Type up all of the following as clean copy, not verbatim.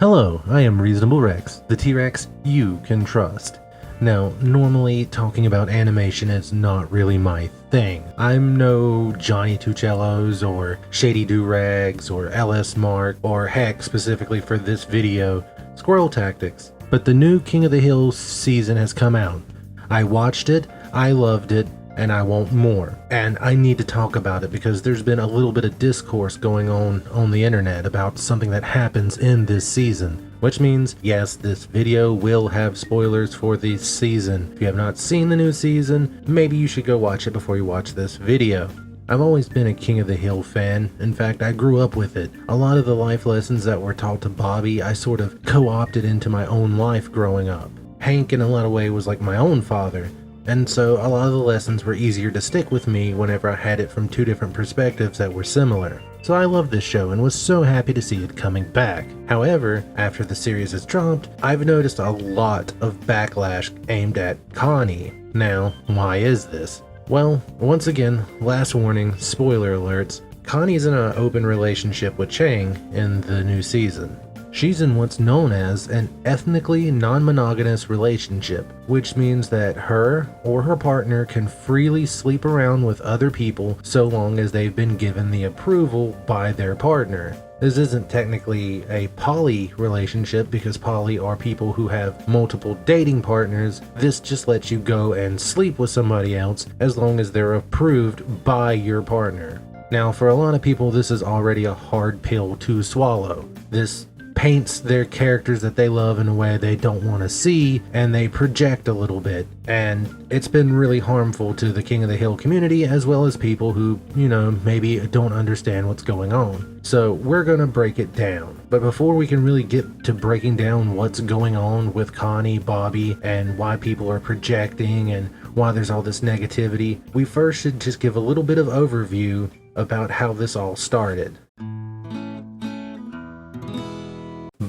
Hello, I am Reasonable Rex, the T-Rex you can trust. Now, normally talking about animation is not really my thing. I'm no Johnny Tucellos or Shady Do-Rags or LS Mark or heck, specifically for this video, Squirrel Tactics. But the new King of the Hill season has come out. I watched it, I loved it, and I want more. And I need to talk about it because there's been a little bit of discourse going on the internet about something that happens in this season. Which means, yes, this video will have spoilers for this season. If you have not seen the new season, maybe you should go watch it before you watch this video. I've always been a King of the Hill fan. In fact, I grew up with it. A lot of the life lessons that were taught to Bobby, I sort of co-opted into my own life growing up. Hank, in a lot of ways, was like my own father. And so a lot of the lessons were easier to stick with me whenever I had it from two different perspectives that were similar. So I loved this show and was so happy to see it coming back. However, after the series has dropped, I've noticed a lot of backlash aimed at Connie. Now, why is this? Well, once again, last warning, spoiler alerts, Connie's in an open relationship with Chang in the new season. She's in what's known as an ethnically non-monogamous relationship, which means that her or her partner can freely sleep around with other people so long as they've been given the approval by their partner. This isn't technically a poly relationship because poly are people who have multiple dating partners. This just lets you go and sleep with somebody else as long as they're approved by your partner. Now, for a lot of people, this is already a hard pill to swallow. This paints their characters that they love in a way they don't want to see, and they project a little bit. And it's been really harmful to the King of the Hill community as well as people who, maybe don't understand what's going on. So we're gonna break it down. But before we can really get to breaking down what's going on with Connie, Bobby, and why people are projecting and why there's all this negativity, we first should just give a little bit of overview about how this all started.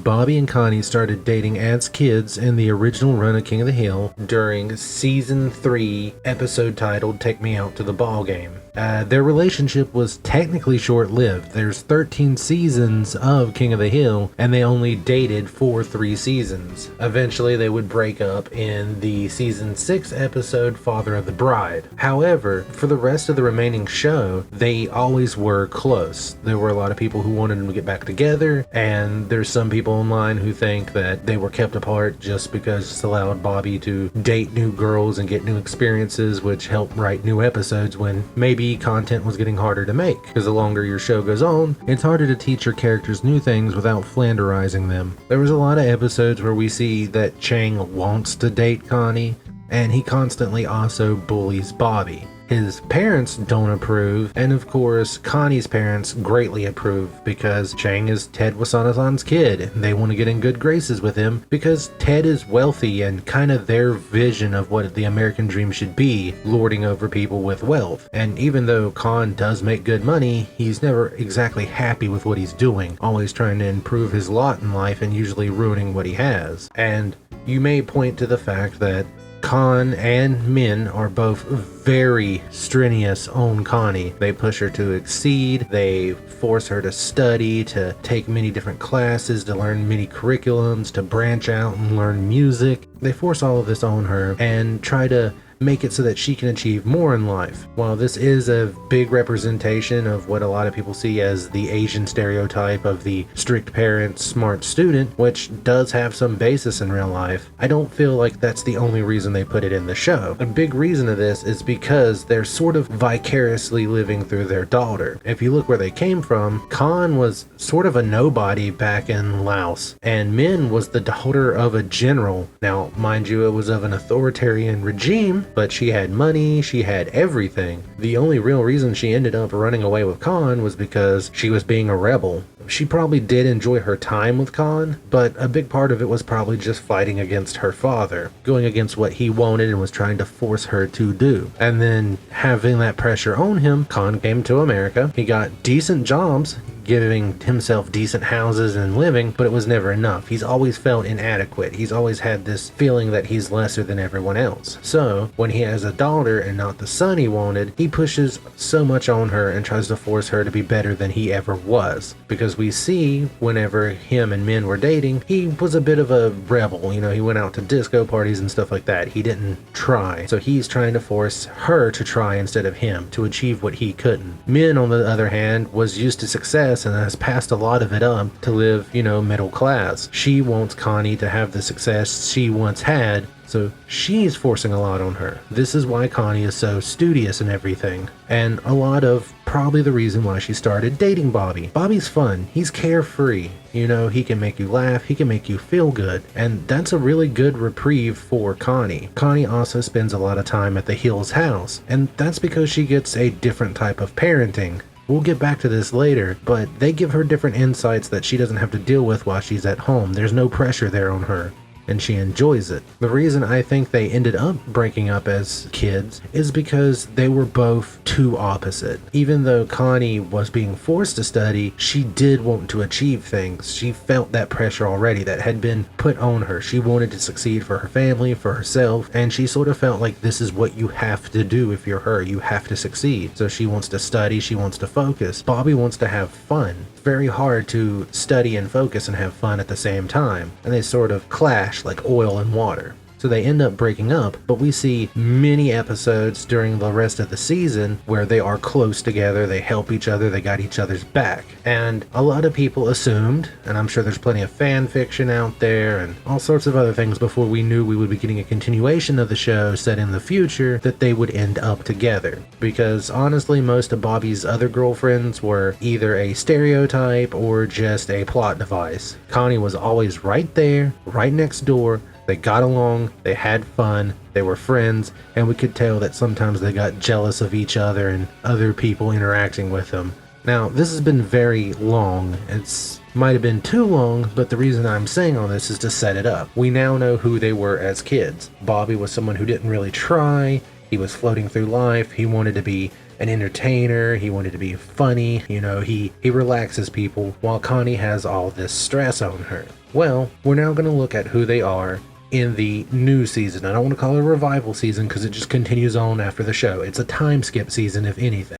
Bobby and Connie started dating as kids in the original run of King of the Hill during Season 3 episode titled Take Me Out to the Ball Game. Their relationship was technically short-lived. There's 13 seasons of King of the Hill, and they only dated for 3 seasons. Eventually, they would break up in the Season 6 episode Father of the Bride. However, for the rest of the remaining show, they always were close. There were a lot of people who wanted them to get back together, and there's some people online who think that they were kept apart just because this allowed Bobby to date new girls and get new experiences, which helped write new episodes when maybe content was getting harder to make. Because the longer your show goes on, it's harder to teach your characters new things without flanderizing them. There was a lot of episodes where we see that Chang wants to date Connie, and he constantly also bullies Bobby. His parents don't approve, and of course, Connie's parents greatly approve because Chang is Ted Wasanasan's kid. They want to get in good graces with him because Ted is wealthy and kind of their vision of what the American dream should be, lording over people with wealth. And even though Con does make good money, he's never exactly happy with what he's doing, always trying to improve his lot in life and usually ruining what he has. And you may point to the fact that Con and Min are both very strenuous on Connie. They push her to exceed, they force her to study, to take many different classes, to learn many curriculums, to branch out and learn music. They force all of this on her and try to make it so that she can achieve more in life. While this is a big representation of what a lot of people see as the Asian stereotype of the strict parent, smart student, which does have some basis in real life, I don't feel like that's the only reason they put it in the show. A big reason of this is because they're sort of vicariously living through their daughter. If you look where they came from, Khan was sort of a nobody back in Laos, and Min was the daughter of a general. Now, mind you, it was of an authoritarian regime, but she had money, she had everything. The only real reason she ended up running away with Khan was because she was being a rebel. She probably did enjoy her time with Khan, but a big part of it was probably just fighting against her father, going against what he wanted and was trying to force her to do. And then having that pressure on him, Khan came to America. He got decent jobs, giving himself decent houses and living, but it was never enough. He's always felt inadequate. He's always had this feeling that he's lesser than everyone else. So when he has a daughter and not the son he wanted, he pushes so much on her and tries to force her to be better than he ever was. Because we see whenever him and Min were dating, he was a bit of a rebel. You know, he went out to disco parties and stuff like that. He didn't try. So he's trying to force her to try instead of him to achieve what he couldn't. Min, on the other hand, was used to success and has passed a lot of it up to live, you know, middle class. She wants Connie to have the success she once had, so she's forcing a lot on her. This is why Connie is so studious and everything, and a lot of probably the reason why she started dating Bobby. Bobby's fun. He's carefree. You know, he can make you laugh, he can make you feel good, and that's a really good reprieve for Connie. Connie also spends a lot of time at the Hills house, and that's because she gets a different type of parenting. We'll get back to this later, but they give her different insights that she doesn't have to deal with while she's at home. There's no pressure there on her, and she enjoys it. The reason I think they ended up breaking up as kids is because they were both too opposite. Even though Connie was being forced to study, she did want to achieve things. She felt that pressure already that had been put on her. She wanted to succeed for her family, for herself, and she sort of felt like this is what you have to do if you're her. You have to succeed. So she wants to study, she wants to focus. Bobby wants to have fun. It's very hard to study and focus and have fun at the same time, and they sort of clash like oil and water. So they end up breaking up, but we see many episodes during the rest of the season where they are close together, they help each other, they got each other's back. And a lot of people assumed, and I'm sure there's plenty of fan fiction out there and all sorts of other things before we knew we would be getting a continuation of the show set in the future, that they would end up together. Because honestly, most of Bobby's other girlfriends were either a stereotype or just a plot device. Connie was always right there, right next door. They got along, they had fun, they were friends, and we could tell that sometimes they got jealous of each other and other people interacting with them. Now, this has been very long. It might have been too long, but the reason I'm saying all this is to set it up. We now know who they were as kids. Bobby was someone who didn't really try. He was floating through life. He wanted to be an entertainer, he wanted to be funny, you know, he relaxes people, while Connie has all this stress on her. Well, we're now going to look at who they are in the new season. I don't want to call it a revival season because it just continues on after the show. It's a time skip season, if anything.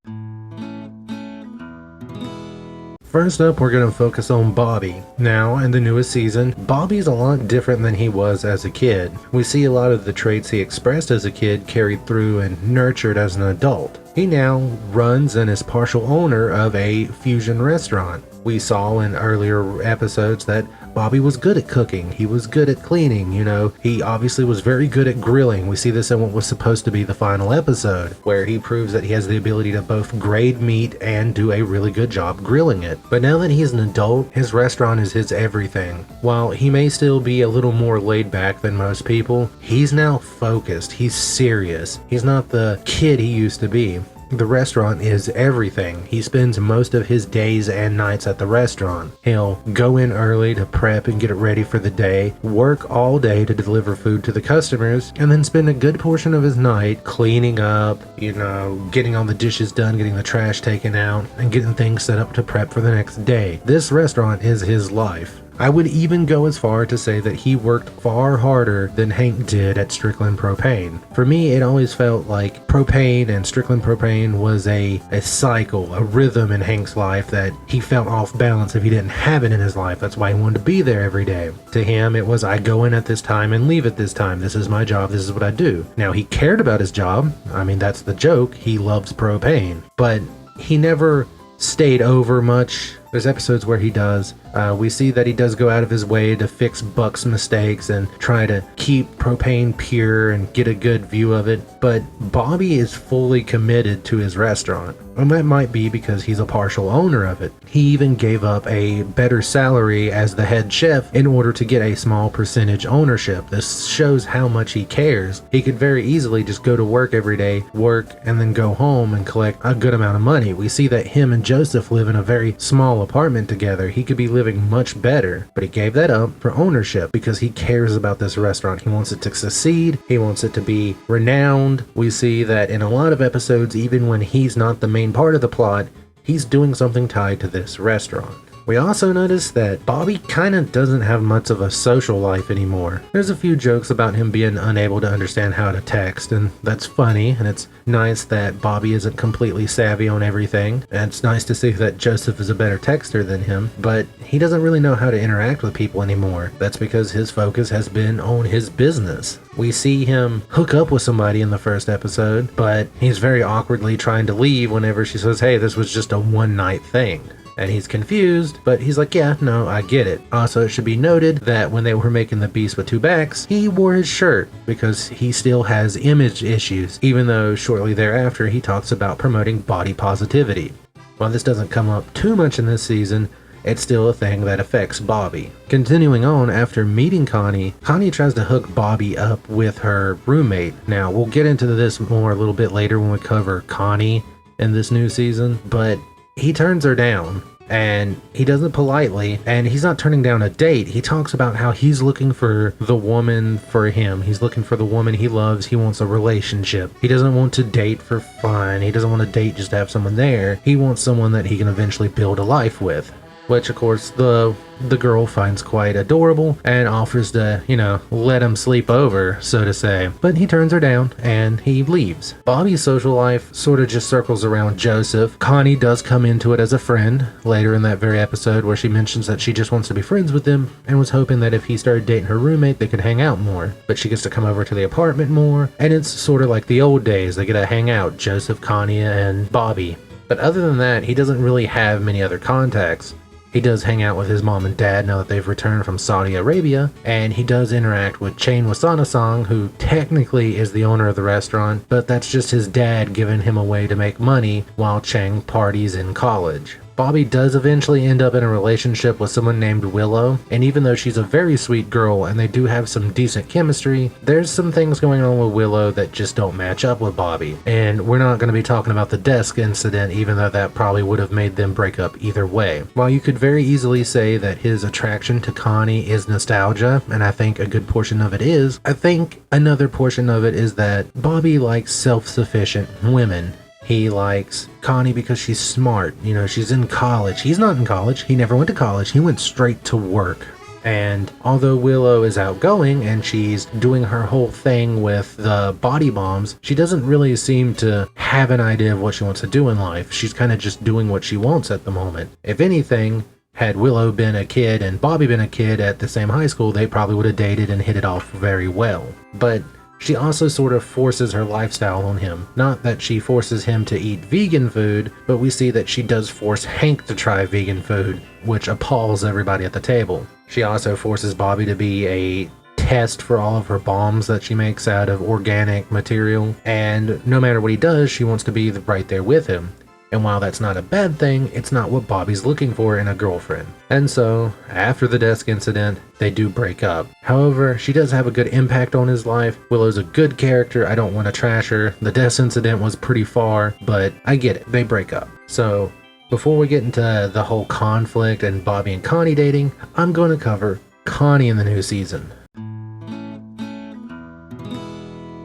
First up, we're going to focus on Bobby. Now, in the newest season, Bobby's a lot different than he was as a kid. We see a lot of the traits he expressed as a kid carried through and nurtured as an adult. He now runs and is partial owner of a fusion restaurant. We saw in earlier episodes that Bobby was good at cooking, he was good at cleaning, you know, he obviously was very good at grilling. We see this in what was supposed to be the final episode, where he proves that he has the ability to both grade meat and do a really good job grilling it. But now that he's an adult, his restaurant is his everything. While he may still be a little more laid back than most people, he's now focused, he's serious. He's not the kid he used to be. The restaurant is everything. He spends most of his days and nights at the restaurant. He'll go in early to prep and get it ready for the day, work all day to deliver food to the customers, and then spend a good portion of his night cleaning up, you know, getting all the dishes done, getting the trash taken out, and getting things set up to prep for the next day. This restaurant is his life. I would even go as far to say that he worked far harder than Hank did at Strickland Propane. For me, it always felt like Propane and Strickland Propane was a cycle, a rhythm in Hank's life that he felt off balance if he didn't have it in his life. That's why he wanted to be there every day. To him, it was, I go in at this time and leave at this time. This is my job. This is what I do. Now, he cared about his job. I mean, that's the joke. He loves Propane. But he never stayed over much. There's episodes where he does. We see that he does go out of his way to fix Buck's mistakes and try to keep Propane pure and get a good view of it. But Bobby is fully committed to his restaurant. And that might be because he's a partial owner of it. He even gave up a better salary as the head chef in order to get a small percentage ownership. This shows how much he cares. He could very easily just go to work every day, work, and then go home and collect a good amount of money. We see that him and Joseph live in a very small apartment together. He could be living much better, but he gave that up for ownership because he cares about this restaurant. He wants it to succeed. He wants it to be renowned. We see that in a lot of episodes, even when he's not the main part of the plot, he's doing something tied to this restaurant. We also notice that Bobby kinda doesn't have much of a social life anymore. There's a few jokes about him being unable to understand how to text, and that's funny, and it's nice that Bobby isn't completely savvy on everything, and it's nice to see that Joseph is a better texter than him, but he doesn't really know how to interact with people anymore. That's because his focus has been on his business. We see him hook up with somebody in the first episode, but he's very awkwardly trying to leave whenever she says, hey, this was just a one-night thing. And he's confused, but he's like, yeah, no, I get it. Also, it should be noted that when they were making the Beast with Two Backs, he wore his shirt because he still has image issues, even though shortly thereafter he talks about promoting body positivity. While this doesn't come up too much in this season, it's still a thing that affects Bobby. Continuing on, after meeting Connie, Connie tries to hook Bobby up with her roommate. Now, we'll get into this more a little bit later when we cover Connie in this new season, but he turns her down, and he does it politely, and he's not turning down a date. He talks about how he's looking for the woman for him. He's looking for the woman he loves. He wants a relationship. He doesn't want to date for fun. He doesn't want to date just to have someone there. He wants someone that he can eventually build a life with. Which, of course, the girl finds quite adorable and offers to, let him sleep over, so to say. But he turns her down and he leaves. Bobby's social life sort of just circles around Joseph. Connie does come into it as a friend later in that very episode where she mentions that she just wants to be friends with him and was hoping that if he started dating her roommate, they could hang out more. But she gets to come over to the apartment more, and it's sort of like the old days. They get to hang out, Joseph, Connie, and Bobby. But other than that, he doesn't really have many other contacts. He does hang out with his mom and dad now that they've returned from Saudi Arabia, and he does interact with Chain Wasana-sang, who technically is the owner of the restaurant, but that's just his dad giving him a way to make money while Chang parties in college. Bobby does eventually end up in a relationship with someone named Willow, and even though she's a very sweet girl and they do have some decent chemistry, there's some things going on with Willow that just don't match up with Bobby. And we're not going to be talking about the desk incident, even though that probably would have made them break up either way. While you could very easily say that his attraction to Connie is nostalgia, and I think a good portion of it is, I think another portion of it is that Bobby likes self-sufficient women. He likes Connie because she's smart. She's in college. He's not in college. He never went to college. He went straight to work. And although Willow is outgoing and she's doing her whole thing with the body bombs, she doesn't really seem to have an idea of what she wants to do in life. She's kind of just doing what she wants at the moment. If anything, had Willow been a kid and Bobby been a kid at the same high school, they probably would have dated and hit it off very well. But she also sort of forces her lifestyle on him. Not that she forces him to eat vegan food, but we see that she does force Hank to try vegan food, which appalls everybody at the table. She also forces Bobby to be a test for all of her bombs that she makes out of organic material, and no matter what he does, she wants to be right there with him. And while that's not a bad thing, it's not what Bobby's looking for in a girlfriend. And so, after the desk incident, they do break up. However, she does have a good impact on his life. Willow's a good character, I don't want to trash her. The desk incident was pretty far, but I get it, they break up. So, before we get into the whole conflict and Bobby and Connie dating, I'm going to cover Connie in the new season.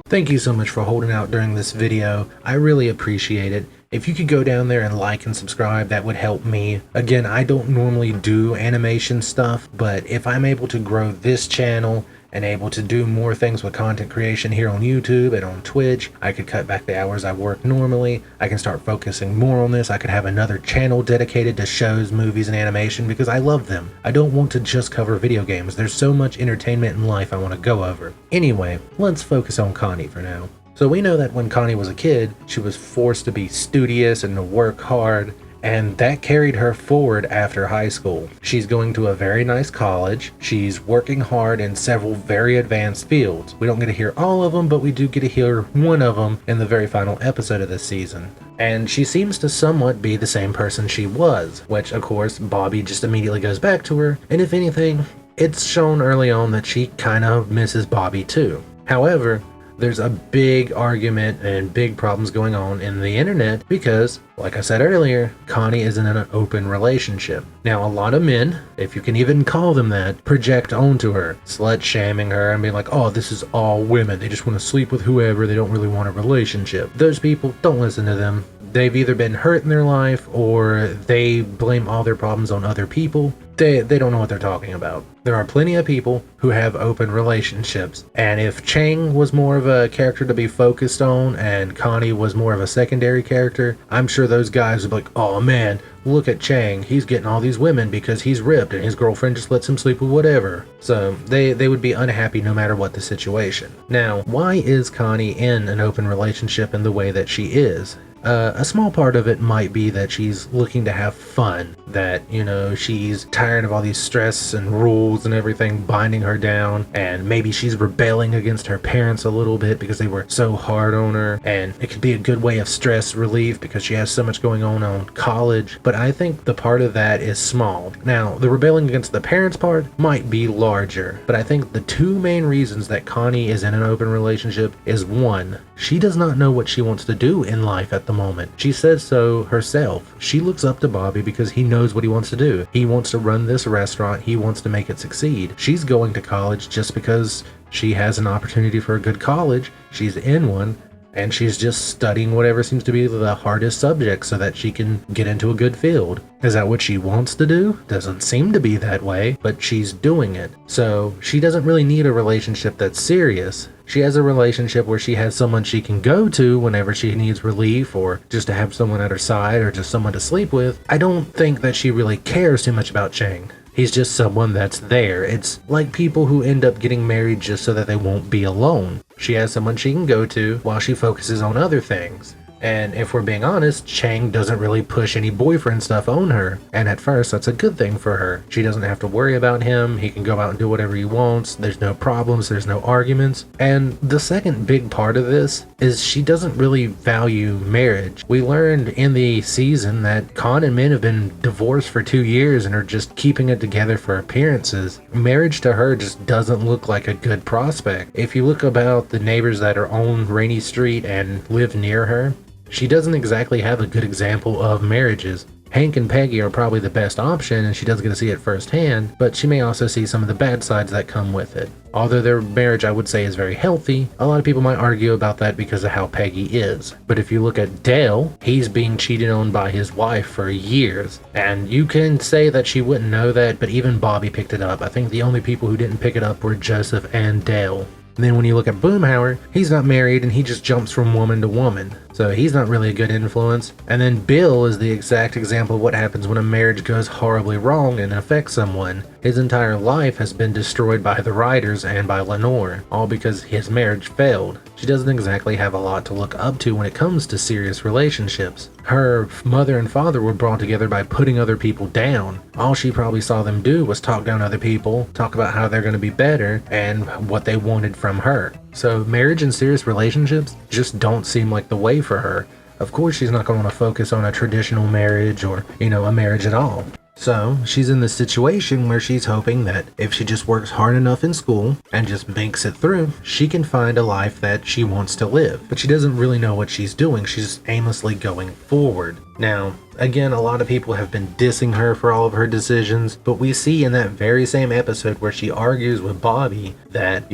Thank you so much for holding out during this video. I really appreciate it. If you could go down there and like and subscribe, that would help me. Again, I don't normally do animation stuff, but if I'm able to grow this channel and able to do more things with content creation here on YouTube and on Twitch, I could cut back the hours I work normally. I can start focusing more on this. I could have another channel dedicated to shows, movies, and animation because I love them. I don't want to just cover video games. There's so much entertainment in life I want to go over. Anyway, let's focus on Connie for now. So we know that when Connie was a kid, she was forced to be studious and to work hard, and that carried her forward after high school. She's going to a very nice college. She's working hard in several very advanced fields. We don't get to hear all of them, but we do get to hear one of them in the very final episode of this season. And she seems to somewhat be the same person she was, which of course Bobby just immediately goes back to her, and if anything, it's shown early on that she kind of misses Bobby too. However, there's a big argument and big problems going on in the internet because, like I said earlier, Connie isn't in an open relationship. Now, a lot of men, if you can even call them that, project onto her, slut shaming her and being like, oh, this is all women. They just want to sleep with whoever. They don't really want a relationship. Those people, don't listen to them. They've either been hurt in their life or they blame all their problems on other people. They don't know what they're talking about. There are plenty of people who have open relationships. And if Chang was more of a character to be focused on and Connie was more of a secondary character, I'm sure those guys would be like, oh man, look at Chang. He's getting all these women because he's ripped and his girlfriend just lets him sleep with whatever. So they would be unhappy no matter what the situation. Now, why is Connie in an open relationship in the way that she is? A small part of it might be that she's looking to have fun, that, she's tired of all these stress and rules and everything binding her down, and maybe she's rebelling against her parents a little bit because they were so hard on her, and it could be a good way of stress relief because she has so much going on college, but I think the part of that is small. Now, the rebelling against the parents part might be larger, but I think the two main reasons that Connie is in an open relationship is one, she does not know what she wants to do in life at the moment. She says so herself. She looks up to Bobby because he knows what he wants to do. He wants to run this restaurant. He wants to make it succeed. She's going to college just because she has an opportunity for a good college. She's in one, and she's just studying whatever seems to be the hardest subject so that she can get into a good field. Is that what she wants to do? Doesn't seem to be that way, but she's doing it. So she doesn't really need a relationship that's serious. She has a relationship where she has someone she can go to whenever she needs relief or just to have someone at her side or just someone to sleep with. I don't think that she really cares too much about Chang. He's just someone that's there. It's like people who end up getting married just so that they won't be alone. She has someone she can go to while she focuses on other things. And if we're being honest, Chang doesn't really push any boyfriend stuff on her. And at first, that's a good thing for her. She doesn't have to worry about him. He can go out and do whatever he wants. There's no problems. There's no arguments. And the second big part of this is she doesn't really value marriage. We learned in the season that Con and Min have been divorced for 2 years and are just keeping it together for appearances. Marriage to her just doesn't look like a good prospect. If you look about the neighbors that are on Rainy Street and live near her, she doesn't exactly have a good example of marriages. Hank and Peggy are probably the best option and she doesn't get to see it firsthand, but she may also see some of the bad sides that come with it. Although their marriage I would say is very healthy, a lot of people might argue about that because of how Peggy is. But if you look at Dale, he's being cheated on by his wife for years. And you can say that she wouldn't know that, but even Bobby picked it up. I think the only people who didn't pick it up were Joseph and Dale. And then when you look at Boomhauer, he's not married and he just jumps from woman to woman. So he's not really a good influence. And then Bill is the exact example of what happens when a marriage goes horribly wrong and affects someone. His entire life has been destroyed by the writers and by Lenore, all because his marriage failed. She doesn't exactly have a lot to look up to when it comes to serious relationships. Her mother and father were brought together by putting other people down. All she probably saw them do was talk down other people, talk about how they're going to be better, and what they wanted from her. So marriage and serious relationships just don't seem like the way for her. Of course she's not going to focus on a traditional marriage or, a marriage at all. So she's in this situation where she's hoping that if she just works hard enough in school and just makes it through, she can find a life that she wants to live. But she doesn't really know what she's doing. She's aimlessly going forward. Now, again, a lot of people have been dissing her for all of her decisions, but we see in that very same episode where she argues with Bobby that,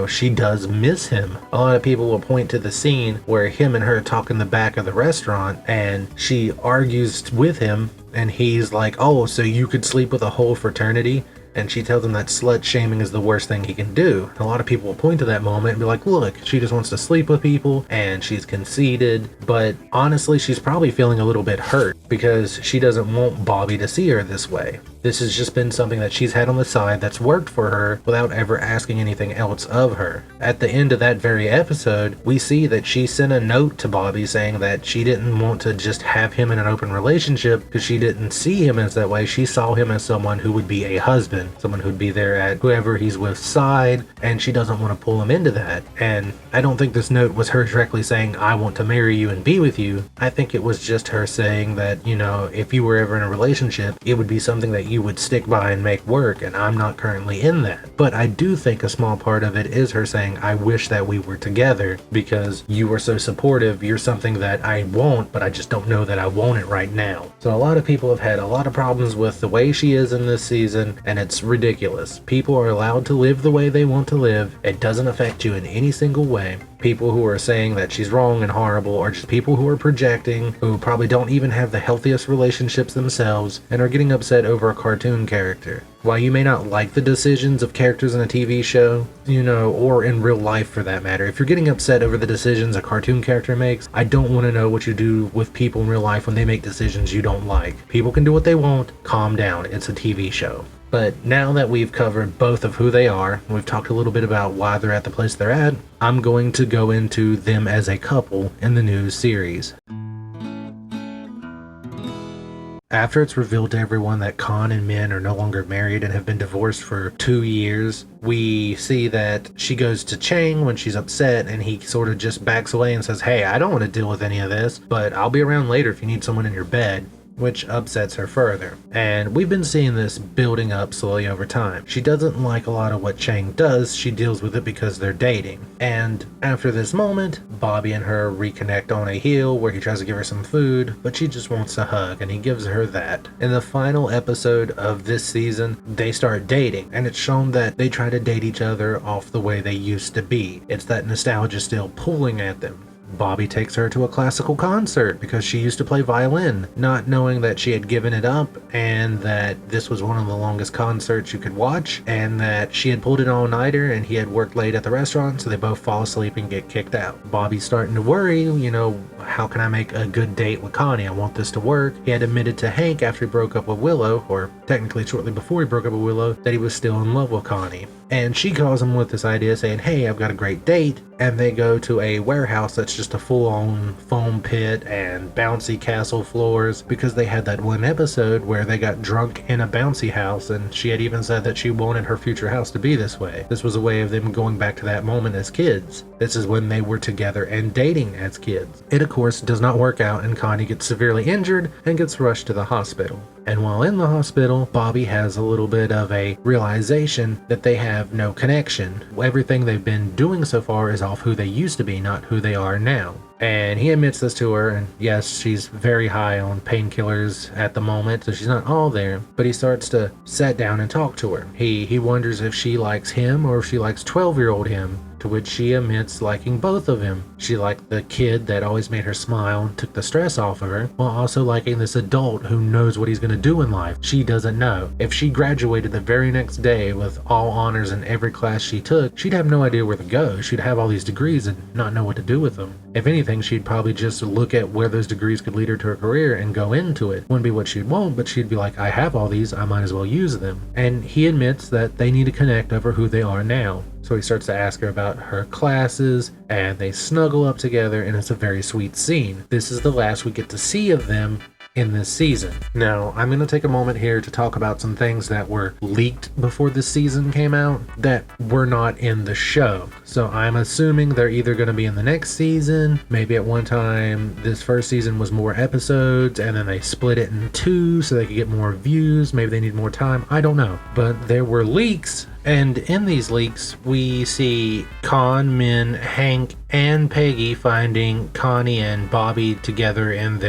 she does miss him. A lot of people will point to the scene where him and her talk in the back of the restaurant and she argues with him and he's like, oh, so you could sleep with a whole fraternity? And she tells him that slut shaming is the worst thing he can do. And a lot of people will point to that moment and be like, look, she just wants to sleep with people and she's conceited. But honestly, she's probably feeling a little bit hurt because she doesn't want Bobby to see her this way. This has just been something that she's had on the side that's worked for her without ever asking anything else of her. At the end of that very episode, we see that she sent a note to Bobby saying that she didn't want to just have him in an open relationship because she didn't see him as that way. She saw him as someone who would be a husband, someone who'd be there at whoever he's with side, and she doesn't want to pull him into that. And I don't think this note was her directly saying, I want to marry you and be with you. I think it was just her saying that, if you were ever in a relationship, it would be something that you would stick by and make work, and I'm not currently in that. But I do think a small part of it is her saying, I wish that we were together because you were so supportive. You're something that I want, but I just don't know that I want it right now. So a lot of people have had a lot of problems with the way she is in this season, and it's ridiculous. People are allowed to live the way they want to live. It doesn't affect you in any single way. People who are saying that she's wrong and horrible are just people who are projecting, who probably don't even have the healthiest relationships themselves, and are getting upset over a cartoon character. While you may not like the decisions of characters in a TV show, or in real life for that matter, if you're getting upset over the decisions a cartoon character makes, I don't want to know what you do with people in real life when they make decisions you don't like. People can do what they want. Calm down. It's a TV show. But now that we've covered both of who they are, we've talked a little bit about why they're at the place they're at, I'm going to go into them as a couple in the new series. After it's revealed to everyone that Con and Min are no longer married and have been divorced for 2 years, we see that she goes to Chang when she's upset, and he sort of just backs away and says, hey, I don't want to deal with any of this, but I'll be around later if you need someone in your bed, which upsets her further. And we've been seeing this building up slowly over time. She doesn't like a lot of what Chang does. She deals with it because they're dating. And after this moment, Bobby and her reconnect on a hill where he tries to give her some food, but she just wants a hug, and he gives her that. In the final episode of this season, they start dating, and it's shown that they try to date each other off the way they used to be. It's that nostalgia still pulling at them. Bobby takes her to a classical concert because she used to play violin, not knowing that she had given it up and that this was one of the longest concerts you could watch, and that she had pulled an all-nighter and he had worked late at the restaurant, so they both fall asleep and get kicked out. Bobby's starting to worry, how can I make a good date with Connie? I want this to work. He had admitted to Hank after he broke up with Willow, or technically shortly before he broke up with Willow, that he was still in love with Connie. And she calls him with this idea saying, hey, I've got a great date. And they go to a warehouse that's just a full-on foam pit and bouncy castle floors, because they had that one episode where they got drunk in a bouncy house, and she had even said that she wanted her future house to be this way. This was a way of them going back to that moment as kids. This is when they were together and dating as kids. It, of course, does not work out, and Connie gets severely injured and gets rushed to the hospital. And while in the hospital, Bobby has a little bit of a realization that they have no connection. Everything they've been doing so far is off who they used to be, not who they are now. And he admits this to her, and yes, she's very high on painkillers at the moment, so she's not all there, but he starts to sit down and talk to her. He wonders if she likes him or if she likes 12-year-old him, to which she admits liking both of him. She liked the kid that always made her smile and took the stress off of her, while also liking this adult who knows what he's going to do in life. She doesn't know. If she graduated the very next day with all honors in every class she took, she'd have no idea where to go. She'd have all these degrees and not know what to do with them. If anything, she'd probably just look at where those degrees could lead her to her career and go into it. Wouldn't be what she'd want, but she'd be like, I have all these, I might as well use them. And he admits that they need to connect over who they are now. So he starts to ask her about her classes, and they snuggle up together, and it's a very sweet scene. This is the last we get to see of them in this season. Now, I'm going to take a moment here to talk about some things that were leaked before this season came out that were not in the show. So I'm assuming they're either going to be in the next season. Maybe at one time this first season was more episodes and then they split it in two so they could get more views. Maybe they need more time. I don't know. But there were leaks, and in these leaks we see Con, Min, Hank, and Peggy finding Connie and Bobby together in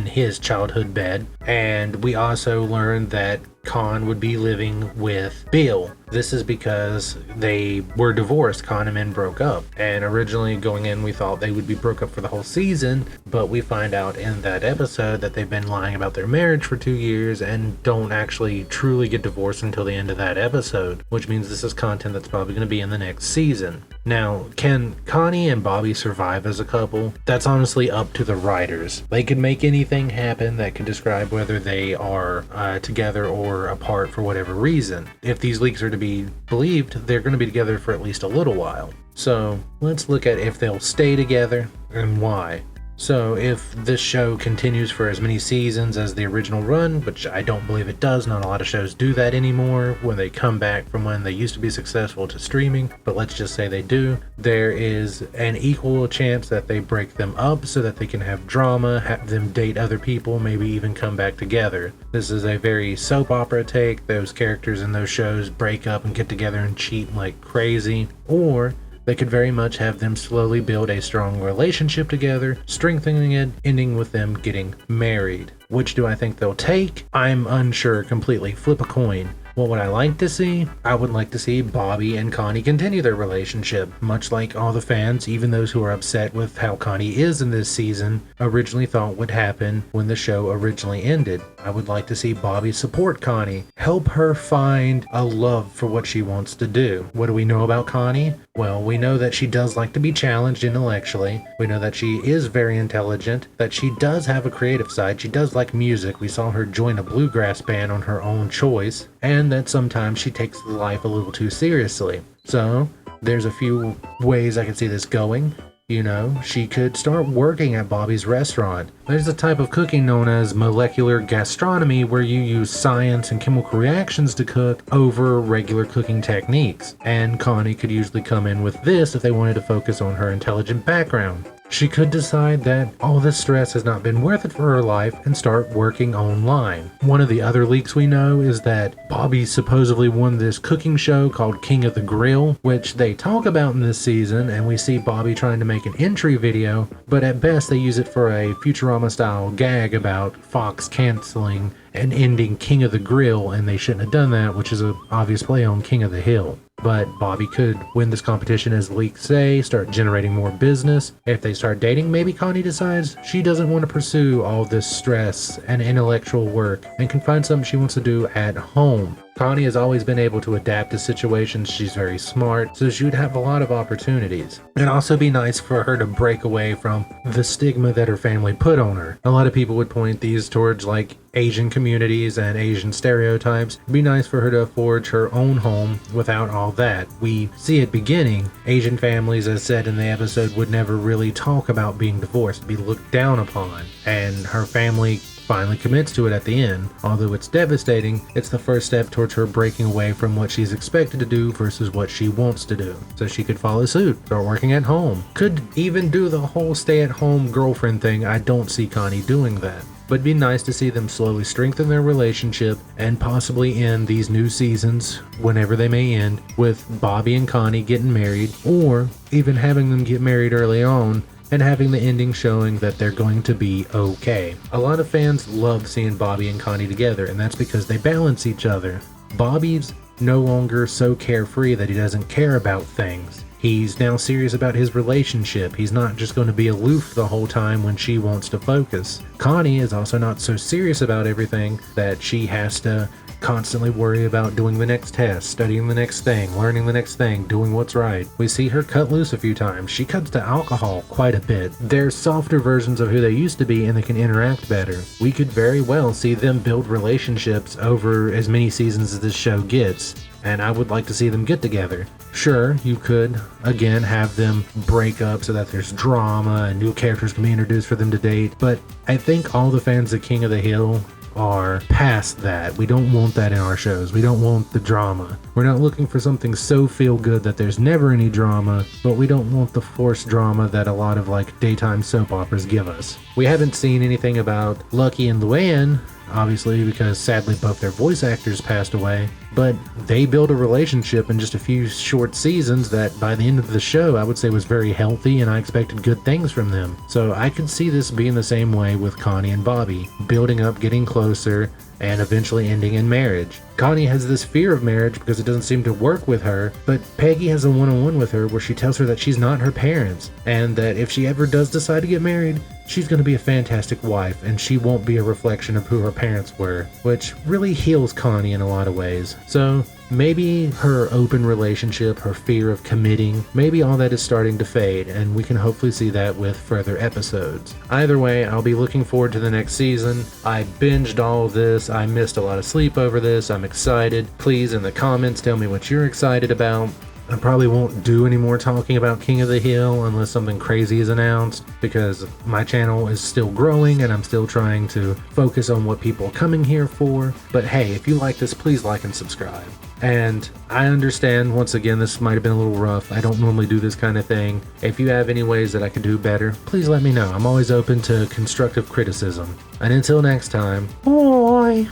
his childhood bed. And we also learned that Con would be living with Bill. This is because they were divorced. Con and Min broke up. And originally going in, we thought they would be broke up for the whole season, but we find out in that episode that they've been lying about their marriage for 2 years and don't actually truly get divorced until the end of that episode, which means this is content that's probably going to be in the next season. Now, can Connie and Bobby survive as a couple? That's honestly up to the writers. They could make anything happen that could describe whether they are together or apart for whatever reason. If these leaks are to be believed, they're going to be together for at least a little while. So let's look at if they'll stay together and why. So if this show continues for as many seasons as the original run, which I don't believe it does, not a lot of shows do that anymore when they come back from when they used to be successful to streaming, but let's just say they do, there is an equal chance that they break them up so that they can have drama, have them date other people, maybe even come back together. This is a very soap opera take. Those characters in those shows break up and get together and cheat like crazy, or they could very much have them slowly build a strong relationship together, strengthening it, ending with them getting married. Which do I think they'll take? I'm unsure completely. Flip a coin. What would I like to see? I would like to see Bobby and Connie continue their relationship, much like all the fans, even those who are upset with how Connie is in this season, originally thought would happen when the show originally ended. I would like to see Bobby support Connie, help her find a love for what she wants to do. What do we know about Connie? Well, we know that she does like to be challenged intellectually. We know that she is very intelligent, that she does have a creative side. She does like music. We saw her join a bluegrass band on her own choice, and that sometimes she takes life a little too seriously. So there's a few ways I can see this going. You know, she could start working at Bobby's restaurant. There's a type of cooking known as molecular gastronomy where you use science and chemical reactions to cook over regular cooking techniques. And Connie could usually come in with this if they wanted to focus on her intelligent background. She could decide that all this stress has not been worth it for her life and start working online. One of the other leaks we know is that Bobby supposedly won this cooking show called King of the Grill, which they talk about in this season, and we see Bobby trying to make an entry video, but at best they use it for a Futurama-style gag about Fox canceling and ending King of the Grill, and they shouldn't have done that, which is an obvious play on King of the Hill. But Bobby could win this competition, as leaks say, start generating more business. If they start dating, maybe Connie decides she doesn't want to pursue all this stress and intellectual work and can find something she wants to do at home. Connie has always been able to adapt to situations. She's very smart, so she would have a lot of opportunities. It'd also be nice for her to break away from the stigma that her family put on her. A lot of people would point these towards like Asian communities and Asian stereotypes. It'd be nice for her to forge her own home without all that. We see at beginning, Asian families, as said in the episode, would never really talk about being divorced, be looked down upon, and her family finally commits to it at the end. Although it's devastating, it's the first step towards her breaking away from what she's expected to do versus what she wants to do. So she could follow suit, start working at home, could even do the whole stay-at-home girlfriend thing. I don't see Connie doing that. But it'd be nice to see them slowly strengthen their relationship and possibly end these new seasons, whenever they may end, with Bobby and Connie getting married, or even having them get married early on and having the ending showing that they're going to be okay. A lot of fans love seeing Bobby and Connie together, and that's because they balance each other. Bobby's no longer so carefree that he doesn't care about things. He's now serious about his relationship. He's not just going to be aloof the whole time when she wants to focus. Connie is also not so serious about everything that she has to constantly worry about doing the next test, studying the next thing, learning the next thing, doing what's right. We see her cut loose a few times. She cuts to alcohol quite a bit. They're softer versions of who they used to be, and they can interact better. We could very well see them build relationships over as many seasons as this show gets, and I would like to see them get together. Sure, you could, again, have them break up so that there's drama and new characters can be introduced for them to date, but I think all the fans of King of the Hill are past that. We don't want that in our shows. We don't want the drama. We're not looking for something so feel good that there's never any drama, but we don't want the forced drama that a lot of like daytime soap operas give us. We haven't seen anything about Lucky and Luann, obviously, because sadly both their voice actors passed away, but they built a relationship in just a few short seasons that by the end of the show I would say was very healthy, and I expected good things from them. So I could see this being the same way with Connie and Bobby, building up, getting closer, and eventually ending in marriage. Connie has this fear of marriage because it doesn't seem to work with her, but Peggy has a one-on-one with her where she tells her that she's not her parents, and that if she ever does decide to get married, she's going to be a fantastic wife, and she won't be a reflection of who her parents were, which really heals Connie in a lot of ways. So maybe her open relationship, her fear of committing, maybe all that is starting to fade, and we can hopefully see that with further episodes. Either way, I'll be looking forward to the next season. I binged all of this. I missed a lot of sleep over this. I'm excited. Please, in the comments, tell me what you're excited about. I probably won't do any more talking about King of the Hill unless something crazy is announced, because my channel is still growing and I'm still trying to focus on what people are coming here for. But hey, if you like this, please like and subscribe. And I understand, once again, this might have been a little rough. I don't normally do this kind of thing. If you have any ways that I could do better, please let me know. I'm always open to constructive criticism. And until next time, bye!